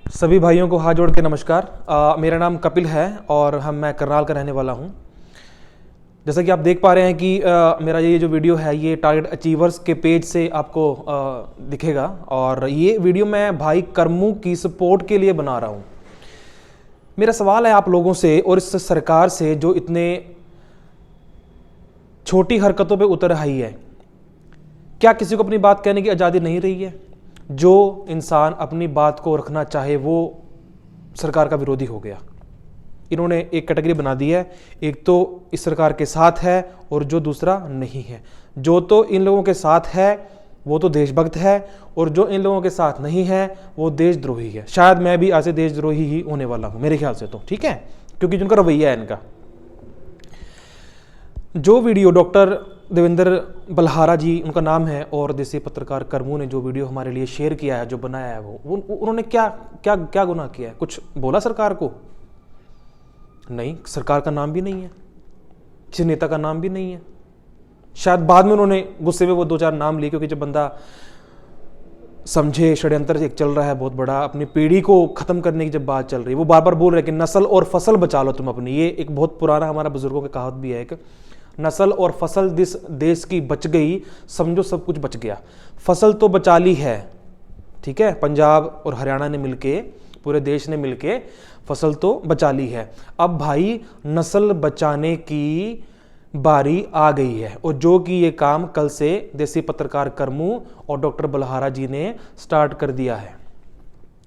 सभी भाइयों को हाथ जोड़ के नमस्कार। मेरा नाम कपिल है और मैं करनाल का रहने वाला हूं। जैसा कि आप देख पा रहे हैं कि मेरा ये जो वीडियो है ये टारगेट अचीवर्स के पेज से आपको दिखेगा और ये वीडियो मैं भाई करमू की सपोर्ट के लिए बना रहा हूं। मेरा सवाल है आप लोगों से और इस सरकार से जो इतने छोटी हरकतों पे उतर आई है, क्या किसी को अपनी बात कहने की आज़ादी नहीं रही है? जो इंसान अपनी बात को रखना चाहे वो सरकार का विरोधी हो गया। इन्होंने एक कैटेगरी बना दी है, एक तो इस सरकार के साथ है और जो दूसरा नहीं है। जो तो इन लोगों के साथ है वो तो देशभक्त है और जो इन लोगों के साथ नहीं है वो देशद्रोही है। शायद मैं भी ऐसे देशद्रोही ही होने वाला हूं मेरे ख्याल से, तो ठीक है, क्योंकि जिनका रवैया है इनका। जो वीडियो डॉक्टर देवेंद्र बल्हारा जी उनका नाम है और देसी पत्रकार करमू ने जो वीडियो हमारे लिए शेयर किया है, जो बनाया है, वो उन्होंने क्या क्या क्या गुनाह किया है? कुछ बोला सरकार को? नहीं, सरकार का नाम भी नहीं है, किसी नेता का नाम भी नहीं है। शायद बाद में उन्होंने गुस्से में वो दो चार नाम लिए, क्योंकि जब बंदा समझे षड्यंत्र एक चल रहा है बहुत बड़ा, अपनी पीढ़ी को खत्म करने की जब बात चल रही है, वो बार बार बोल रहे हैं कि नस्ल और फसल बचा लो तुम अपनी। ये एक बहुत पुराना हमारा बुजुर्गों की कहावत भी है, एक नस्ल और फसल जिस देश की बच गई समझो सब कुछ बच गया। फसल तो बचा ली है, ठीक है, पंजाब और हरियाणा ने मिलके, पूरे देश ने मिलके फसल तो बचा ली है। अब भाई नस्ल बचाने की बारी आ गई है और जो कि ये काम कल से देसी पत्रकार करमू और डॉक्टर बल्हारा जी ने स्टार्ट कर दिया है।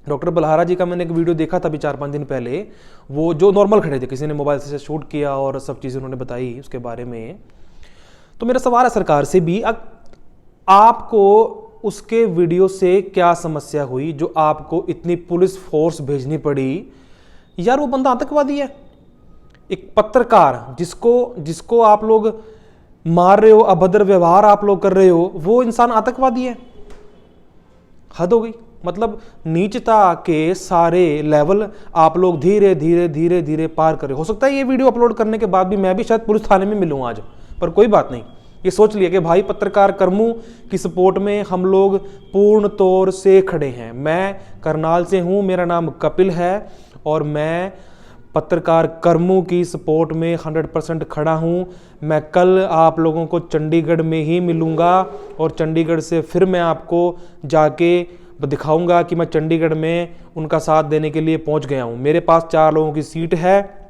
डॉक्टर बल्हारा जी का मैंने एक वीडियो देखा था अभी 4-5 दिन पहले, वो जो नॉर्मल खड़े थे, किसी ने मोबाइल से शूट किया और सब चीज़ें उन्होंने बताई उसके बारे में। तो मेरा सवाल है सरकार से भी, आपको उसके वीडियो से क्या समस्या हुई जो आपको इतनी पुलिस फोर्स भेजनी पड़ी? यार वो बंदा आतंकवादी है। एक पत्रकार जिसको आप लोग मार रहे हो, अभद्र व्यवहार आप लोग कर रहे हो, वो इंसान आतंकवादी है। हद हो गई। मतलब नीचता के सारे लेवल आप लोग धीरे धीरे धीरे धीरे पार कर रहे हो। सकता है ये वीडियो अपलोड करने के बाद भी मैं भी शायद पुलिस थाने में मिलूं आज, पर कोई बात नहीं। ये सोच लिया कि भाई पत्रकार करमू की सपोर्ट में हम लोग पूर्ण तौर से खड़े हैं। मैं करनाल से हूं, मेरा नाम कपिल है और मैं पत्रकार करमू की सपोर्ट में 100% खड़ा हूं। मैं कल आप लोगों को चंडीगढ़ में ही मिलूंगा और चंडीगढ़ से फिर मैं आपको जाके दिखाऊंगा कि मैं चंडीगढ़ में उनका साथ देने के लिए पहुंच गया हूं। मेरे पास 4 लोगों की सीट है,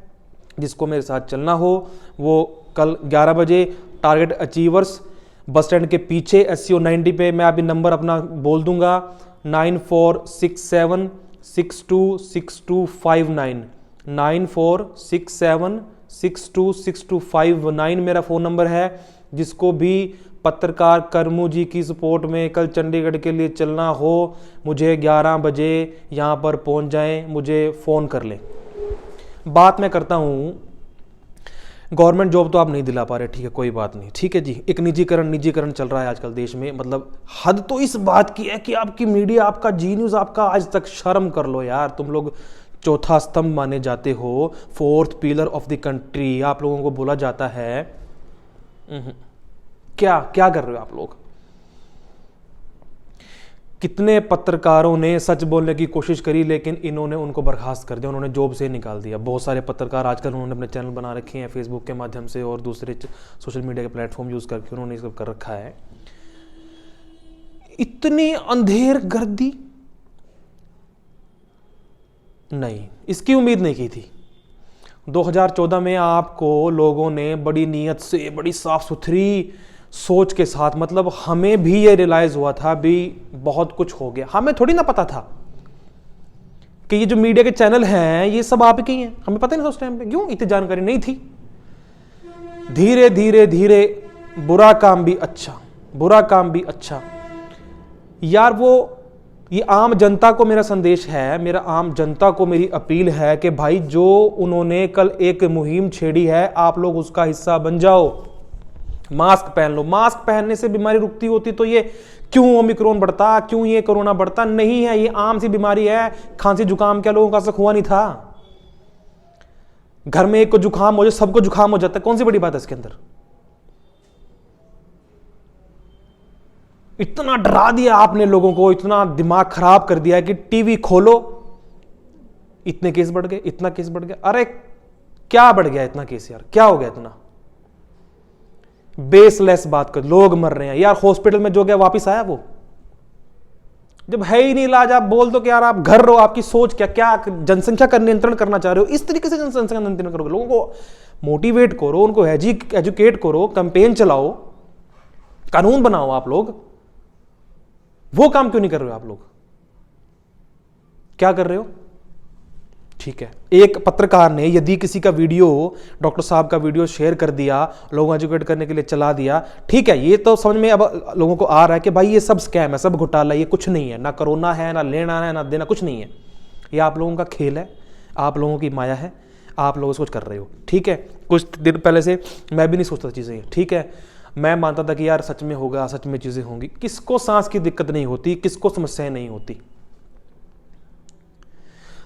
जिसको मेरे साथ चलना हो वो कल 11 बजे टारगेट अचीवर्स बस स्टैंड के पीछे SCO 90 पे, मैं अभी नंबर अपना बोल दूंगा, 9467626259, 9467626259 मेरा फ़ोन नंबर है। जिसको भी पत्रकार करमू जी की सपोर्ट में कल चंडीगढ़ के लिए चलना हो, मुझे 11 बजे यहाँ पर पहुँच जाएं, मुझे फ़ोन कर लें। बात मैं करता हूँ, गवर्नमेंट जॉब तो आप नहीं दिला पा रहे, ठीक है, कोई बात नहीं, ठीक है जी। एक निजीकरण चल रहा है आजकल देश में। मतलब हद तो इस बात की है कि आपकी मीडिया, आपका जी न्यूज़, आपका आज तक शर्म कर लो यार। तुम लोग चौथा स्तंभ माने जाते हो, 4th pillar of the country आप लोगों को बोला जाता है। क्या क्या कर रहे हो आप लोग? कितने पत्रकारों ने सच बोलने की कोशिश करी लेकिन इन्होंने उनको बर्खास्त कर दिया, उन्होंने जॉब से निकाल दिया। बहुत सारे पत्रकार आजकल उन्होंने अपने चैनल बना रखे हैं फेसबुक के माध्यम से और दूसरे सोशल मीडिया के प्लेटफॉर्म यूज करके उन्होंने ये सब कर रखा है। इतनी अंधेर गर्दी नहीं, इसकी उम्मीद नहीं की थी। 2014 में आपको लोगों ने बड़ी नीयत से, बड़ी साफ सुथरी सोच के साथ, मतलब हमें भी ये रियलाइज हुआ था भी बहुत कुछ हो गया। हमें थोड़ी ना पता था कि ये जो मीडिया के चैनल हैं ये सब आप ही हैं, हमें पता नहीं था उस टाइम पे। क्यों? इतनी जानकारी नहीं थी। धीरे धीरे धीरे बुरा काम भी अच्छा यार। वो ये आम जनता को मेरा संदेश है, मेरा आम जनता को मेरी अपील है कि भाई जो उन्होंने कल एक मुहिम छेड़ी है, आप लोग उसका हिस्सा बन जाओ। मास्क पहन लो। मास्क पहनने से बीमारी रुकती होती तो ये क्यों ओमिक्रॉन बढ़ता, क्यों ये कोरोना बढ़ता? नहीं है, ये आम सी बीमारी है। खांसी जुकाम क्या लोगों का असर हुआ नहीं था? घर में एक को जुकाम हो जाए, सबको जुकाम हो जाता है, कौन सी बड़ी बात है इसके अंदर? इतना डरा दिया आपने लोगों को, इतना दिमाग खराब कर दिया कि टीवी खोलो इतने केस बढ़ गए, इतना केस बढ़ गया। अरे क्या बढ़ गया इतना केस यार, क्या हो गया इतना? बेसलेस बात कर, लोग मर रहे हैं यार। हॉस्पिटल में जो गया वापिस आया वो? जब है ही नहीं इलाज, आप बोल दो कि यार आप घर रहो, आपकी सोच क्या क्या जनसंख्या का नियंत्रण करना चाह रहे हो? इस तरीके से जनसंख्या नियंत्रण करोगे? लोगों को मोटिवेट करो, उनको एजुकेट करो, कैंपेन चलाओ, कानून बनाओ। आप लोग वो काम क्यों नहीं कर रहे हो? आप लोग क्या कर रहे हो? ठीक है, एक पत्रकार ने यदि किसी का वीडियो, डॉक्टर साहब का वीडियो शेयर कर दिया, लोगों एजुकेट करने के लिए चला दिया, ठीक है, ये तो समझ में अब लोगों को आ रहा है कि भाई ये सब स्कैम है, सब घोटाला, ये कुछ नहीं है, ना कोरोना है, ना लेना है, ना देना, कुछ नहीं है, ये आप लोगों का खेल है, आप लोगों की माया है, आप लोग कुछ कर रहे हो। ठीक है, कुछ दिन पहले से मैं भी नहीं सोचता चीज़ें, ठीक है, मैं मानता था कि यार सच में होगा, सच में चीज़ें होंगी। किसको सांस की दिक्कत नहीं होती, किसको समस्याएं नहीं होती।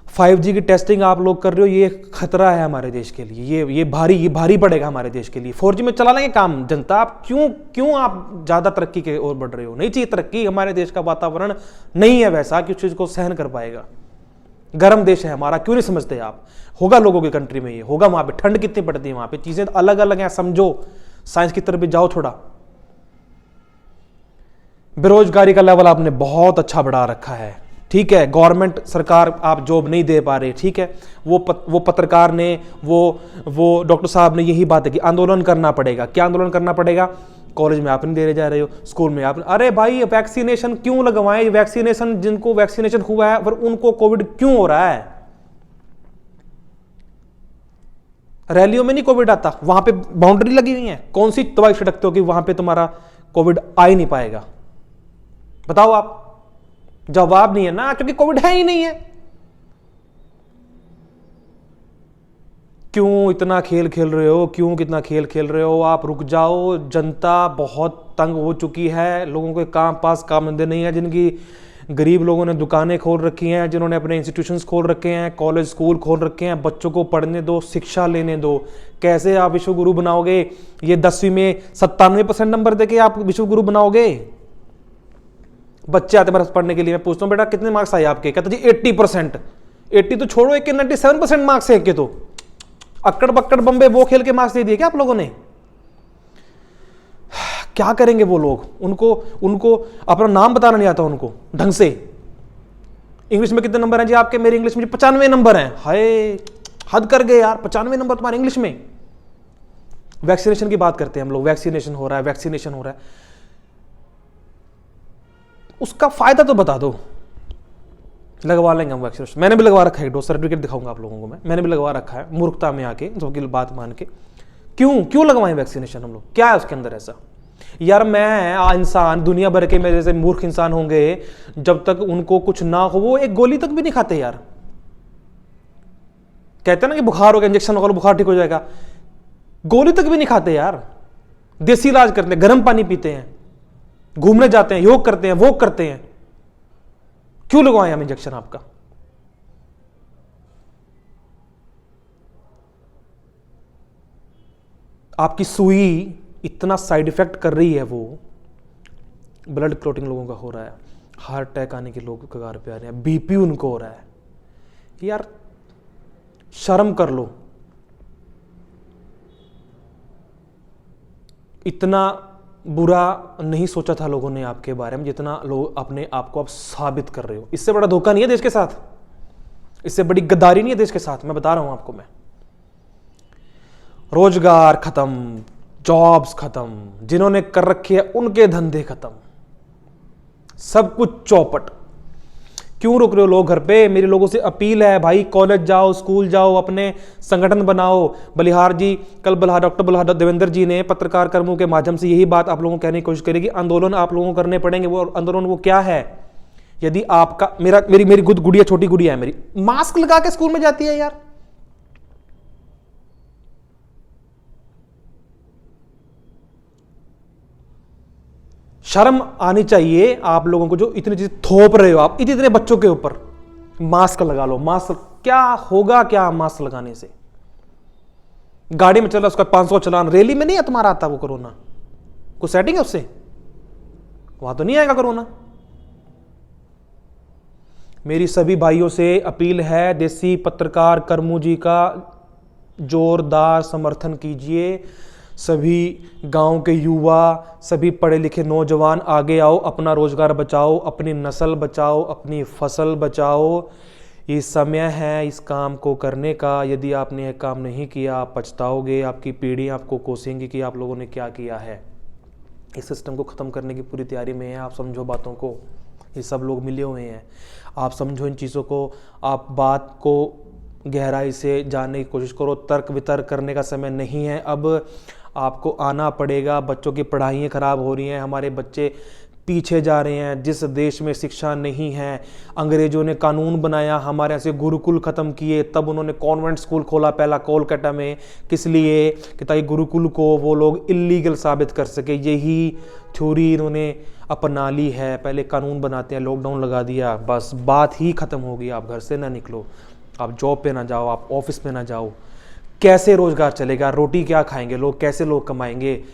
5G की टेस्टिंग आप लोग कर रहे हो, ये खतरा है हमारे देश के लिए, ये भारी पड़ेगा हमारे देश के लिए। 4G में चला लेंगे काम जनता। आप क्यों आप ज़्यादा तरक्की की ओर बढ़ रहे हो? नहीं चाहिए तरक्की, हमारे देश का वातावरण नहीं है वैसा कि उस चीज़ को सहन कर पाएगा। गर्म देश है हमारा, क्यों नहीं समझते आप? होगा लोगों की कंट्री में, ये होगा। वहाँ पे ठंड कितनी पड़ती है, वहाँ पे चीज़ें अलग अलग हैं, समझो, साइंस की तरफ भी जाओ थोड़ा। बेरोजगारी का लेवल आपने बहुत अच्छा बढ़ा रखा है, ठीक है, गवर्नमेंट सरकार आप जॉब नहीं दे पा रहे, ठीक है, वो पत्रकार ने, वो डॉक्टर साहब ने यही बात है कि आंदोलन करना पड़ेगा। क्या आंदोलन करना पड़ेगा? कॉलेज में आप नहीं दे जा रहे हो, स्कूल में आप, अरे भाई वैक्सीनेशन क्यों लगवाएं? वैक्सीनेशन, जिनको वैक्सीनेशन हुआ है पर उनको कोविड क्यों हो रहा है? रैलियों में नहीं कोविड आता, वहां पे बाउंड्री लगी हुई है। कौन सी दवाई छिड़कते हो कि वहां पे तुम्हारा कोविड आ ही नहीं पाएगा? बताओ आप। जवाब नहीं है ना, क्योंकि कोविड है ही नहीं है। क्यों इतना खेल खेल रहे हो? क्यों कितना खेल खेल रहे हो? आप रुक जाओ। जनता बहुत तंग हो चुकी है, लोगों के पास काम धंधे नहीं है, जिनकी गरीब लोगों ने दुकानें खोल रखी हैं, जिन्होंने अपने इंस्टीट्यूशंस खोल रखे हैं, कॉलेज स्कूल खोल रखे हैं। बच्चों को पढ़ने दो, शिक्षा लेने दो। कैसे आप विश्वगुरु बनाओगे? ये 10वीं में 97% नंबर देके आप विश्वगुरु बनाओगे? बच्चे आते मेरे पढ़ने के लिए, मैं पूछता हूँ बेटा कितने मार्क्स आए आपके? कहते जी 80%। 80 तो छोड़ो, एक के 97% मार्क्स है, एक के तो अक्कड़ बक्कड़ बम्बे वो खेल के मार्क्स दे दिए क्या आप लोगों ने? क्या करेंगे वो लोग? उनको अपना नाम बताना नहीं आता उनको ढंग से। इंग्लिश में कितने नंबर हैं जी आपके? मेरी इंग्लिश में 95 नंबर हैं। हाय, हद कर गए यार, 95 नंबर तुम्हारे इंग्लिश में। वैक्सीनेशन की बात करते हैं हम लोग, वैक्सीनेशन हो रहा है, वैक्सीनेशन हो रहा है, उसका फायदा तो बता दो। लगवा लेंगे हम वैक्सीनेशन, मैंने भी लगवा रखा है, डोज सर्टिफिकेट दिखाऊंगा आप लोगों को मैंने भी लगवा रखा है, मूर्खता में आके, सबकी बात मान के। क्यों लगवाएं वैक्सीनेशन हम लोग? क्या है उसके अंदर ऐसा? यार मैं इंसान, दुनिया भर के मेरे जैसे मूर्ख इंसान होंगे, जब तक उनको कुछ ना हो वो एक गोली तक भी नहीं खाते यार। कहते हैं ना कि बुखार हो गया, इंजेक्शन लगा लो बुखार ठीक हो जाएगा, गोली तक भी नहीं खाते यार। देसी इलाज करते हैं, गर्म पानी पीते हैं, घूमने जाते हैं, योग करते हैं, वॉक करते हैं। क्यों लगवाएं हम इंजेक्शन आपका? आपकी सुई इतना साइड इफेक्ट कर रही है, वो ब्लड क्लॉटिंग लोगों का हो रहा है, हार्ट अटैक आने के लोग कगार पे आ रहे हैं, बीपी उनको हो रहा है। यार शर्म कर लो। इतना बुरा नहीं सोचा था लोगों ने आपके बारे में जितना लोग अपने आप को आप साबित कर रहे हो। इससे बड़ा धोखा नहीं है देश के साथ, इससे बड़ी गद्दारी नहीं है देश के साथ। मैं बता रहा हूं आपको, मैं रोजगार खत्म, जॉब्स खत्म, जिन्होंने कर रखे हैं उनके धंधे खत्म, सब कुछ चौपट। क्यों रुक रहे हो लोग घर पे? मेरी लोगों से अपील है भाई, कॉलेज जाओ, स्कूल जाओ, अपने संगठन बनाओ। बलिहार जी, कल डॉक्टर बलिहार देवेंद्र जी ने पत्रकार कर्मों के माध्यम से यही बात आप लोगों को कहने की कोशिश करेगी। आंदोलन आप लोगों को करने पड़ेंगे। वो आंदोलन वो क्या है? यदि आपका, मेरी गुड़िया, छोटी गुड़िया है मेरी, मास्क लगा के स्कूल में जाती है यार। शर्म आनी चाहिए आप लोगों को, जो इतनी चीज थोप रहे हो आप इतने बच्चों के ऊपर। मास्क लगा लो, मास्क क्या होगा? क्या मास्क लगाने से? गाड़ी में चल रहा उसका 500 चलान, रैली में नहीं है तुम्हारा आता वो कोरोना? कुछ सेटिंग है उससे? वहां तो नहीं आएगा कोरोना। मेरी सभी भाइयों से अपील है, देसी पत्रकार करमू जी का जोरदार समर्थन कीजिए। सभी गांव के युवा, सभी पढ़े लिखे नौजवान आगे आओ, अपना रोजगार बचाओ, अपनी नस्ल बचाओ, अपनी फसल बचाओ। ये समय है इस काम को करने का। यदि आपने यह काम नहीं किया आप पछताओगे, आपकी पीढ़ी आपको कोसेंगी कि आप लोगों ने क्या किया है। इस सिस्टम को ख़त्म करने की पूरी तैयारी में है। आप समझो बातों को, ये सब लोग मिले हुए हैं, आप समझो इन चीज़ों को, आप बात को गहराई से जानने की कोशिश करो। तर्क वितर्क करने का समय नहीं है अब, आपको आना पड़ेगा। बच्चों की पढ़ाइयाँ ख़राब हो रही हैं, हमारे बच्चे पीछे जा रहे हैं। जिस देश में शिक्षा नहीं है, अंग्रेजों ने कानून बनाया, हमारे यहाँ से गुरुकुल ख़त्म किए, तब उन्होंने कॉन्वेंट स्कूल खोला पहला कोलकाता में, किस लिए कि ताकि गुरुकुल को वो लोग इलीगल साबित कर सके। यही थ्योरी इन्होंने अपना ली है। पहले कानून बनाते हैं, लॉकडाउन लगा दिया, बस बात ही ख़त्म हो गई। आप घर से ना निकलो, आप जॉब पे ना जाओ, आप ऑफिस में ना जाओ, कैसे रोजगार चलेगा? रोटी क्या खाएंगे लोग? कैसे लोग कमाएंगे?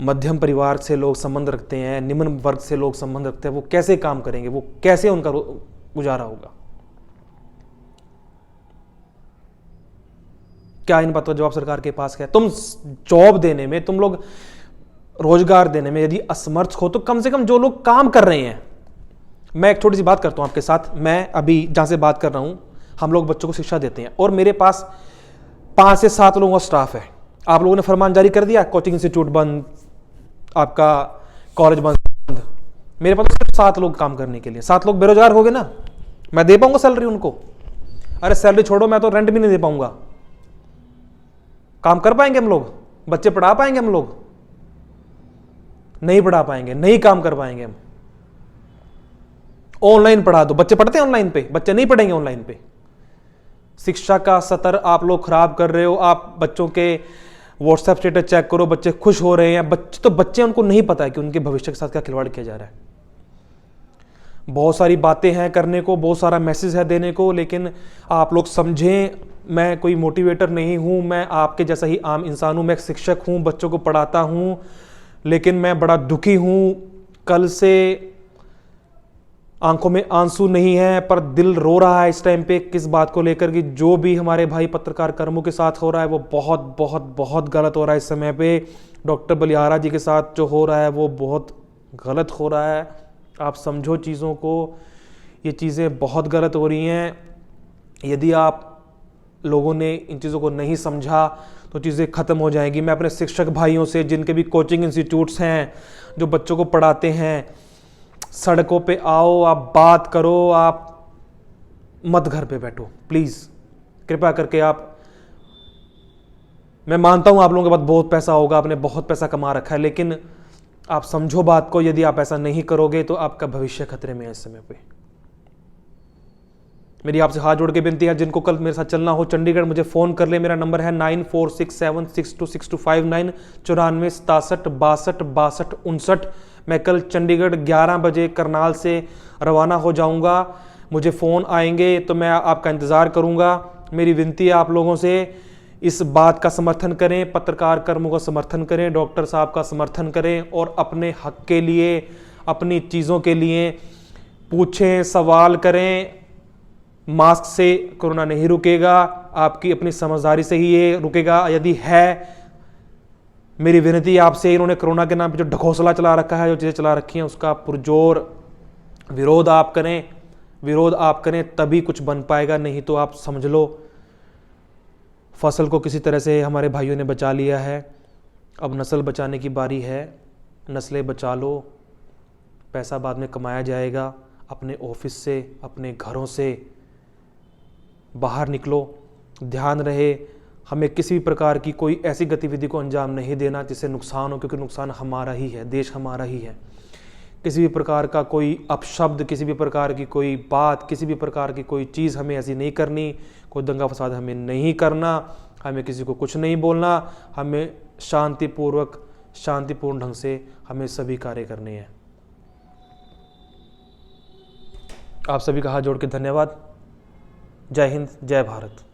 मध्यम परिवार से लोग संबंध रखते हैं, निम्न वर्ग से लोग संबंध रखते हैं, वो कैसे काम करेंगे? वो कैसे उनका गुजारा होगा? क्या इन बातों का जवाब सरकार के पास है? तुम जॉब देने में, तुम लोग रोजगार देने में यदि असमर्थ हो तो कम से कम जो लोग काम कर रहे हैं। मैं एक छोटी सी बात करता हूं आपके साथ। मैं अभी जहां से बात कर रहा हूं, हम लोग बच्चों को शिक्षा देते हैं और मेरे पास 5 से 7 लोगों का स्टाफ है। आप लोगों ने फरमान जारी कर दिया, कोचिंग इंस्टीट्यूट बंद, आपका कॉलेज बंद। मेरे पास सिर्फ 7 लोग काम करने के लिए। 7 लोग बेरोजगार हो गए ना, मैं दे पाऊंगा सैलरी उनको? अरे सैलरी छोड़ो, मैं तो रेंट भी नहीं दे पाऊंगा। काम कर पाएंगे हम लोग? बच्चे पढ़ा पाएंगे हम लोग? नहीं पढ़ा पाएंगे, नहीं काम कर पाएंगे हम। ऑनलाइन पढ़ा दो, बच्चे पढ़ते हैं ऑनलाइन पे? बच्चे नहीं पढ़ेंगे ऑनलाइन पे। शिक्षा का स्तर आप लोग खराब कर रहे हो। आप बच्चों के व्हाट्सएप स्टेटस चेक करो, बच्चे खुश हो रहे हैं। बच्चे उनको नहीं पता है कि उनके भविष्य के साथ क्या खिलवाड़ किया जा रहा है। बहुत सारी बातें हैं करने को, बहुत सारा मैसेज है देने को, लेकिन आप लोग समझें, मैं कोई मोटिवेटर नहीं हूं, मैं आपके जैसा ही आम इंसान हूं। मैं एक शिक्षक हूं, बच्चों को पढ़ाता हूं, लेकिन मैं बड़ा दुखी हूं। कल से आंखों में आंसू नहीं है पर दिल रो रहा है इस टाइम पे, किस बात को लेकर कि जो भी हमारे भाई पत्रकार कर्मों के साथ हो रहा है वो बहुत बहुत बहुत गलत हो रहा है। इस समय पे डॉक्टर बलियारा जी के साथ जो हो रहा है वो बहुत गलत हो रहा है। आप समझो चीज़ों को, ये चीज़ें बहुत गलत हो रही हैं। यदि आप लोगों ने इन चीज़ों को नहीं समझा तो चीज़ें ख़त्म हो जाएंगी। मैं अपने शिक्षक भाइयों से, जिनके भी कोचिंग इंस्टीट्यूट्स हैं, जो बच्चों को पढ़ाते हैं, सड़कों पे आओ, आप बात करो, आप मत घर पे बैठो प्लीज़, कृपया करके। आप, मैं मानता हूं आप लोगों के पास बहुत पैसा होगा, आपने बहुत पैसा कमा रखा है, लेकिन आप समझो बात को। यदि आप ऐसा नहीं करोगे तो आपका भविष्य खतरे में है इस समय पे। मेरी आपसे हाथ जोड़ के विनती है, जिनको कल मेरे साथ चलना हो चंडीगढ़, मुझे फ़ोन कर ले। मेरा नंबर है 9467626259, 94 67 62 62 59। मैं कल चंडीगढ़ 11 बजे करनाल से रवाना हो जाऊंगा। मुझे फ़ोन आएंगे तो मैं आपका इंतज़ार करूंगा। मेरी विनती है आप लोगों से, इस बात का समर्थन करें, पत्रकार कर्मों का समर्थन करें, डॉक्टर साहब का समर्थन करें और अपने हक के लिए, अपनी चीज़ों के लिए पूछें, सवाल करें। मास्क से कोरोना नहीं रुकेगा, आपकी अपनी समझदारी से ही ये रुकेगा। यदि है, मेरी विनती आपसे, इन्होंने कोरोना के नाम पे जो ढकोसला चला रखा है, जो चीज़ें चला रखी हैं, उसका पुरजोर विरोध आप करें। विरोध आप करें तभी कुछ बन पाएगा, नहीं तो आप समझ लो फसल को किसी तरह से हमारे भाइयों ने बचा लिया है। अब नस्ल बचाने की बारी है। नस्लें बचा लो, पैसा बाद में कमाया जाएगा। अपने ऑफिस से, अपने घरों से बाहर निकलो। ध्यान रहे, हमें किसी भी प्रकार की कोई ऐसी गतिविधि को अंजाम नहीं देना जिससे नुकसान हो, क्योंकि नुकसान हमारा ही है, देश हमारा ही है। किसी भी प्रकार का कोई अपशब्द, किसी भी प्रकार की कोई बात, किसी भी प्रकार की कोई चीज़ हमें ऐसी नहीं करनी। कोई दंगा फसाद हमें नहीं करना, हमें किसी को कुछ नहीं बोलना। हमें शांतिपूर्वक, शांतिपूर्ण ढंग से हमें सभी कार्य करने हैं। आप सभी का हाथ जोड़ के धन्यवाद। जय हिंद, जय भारत।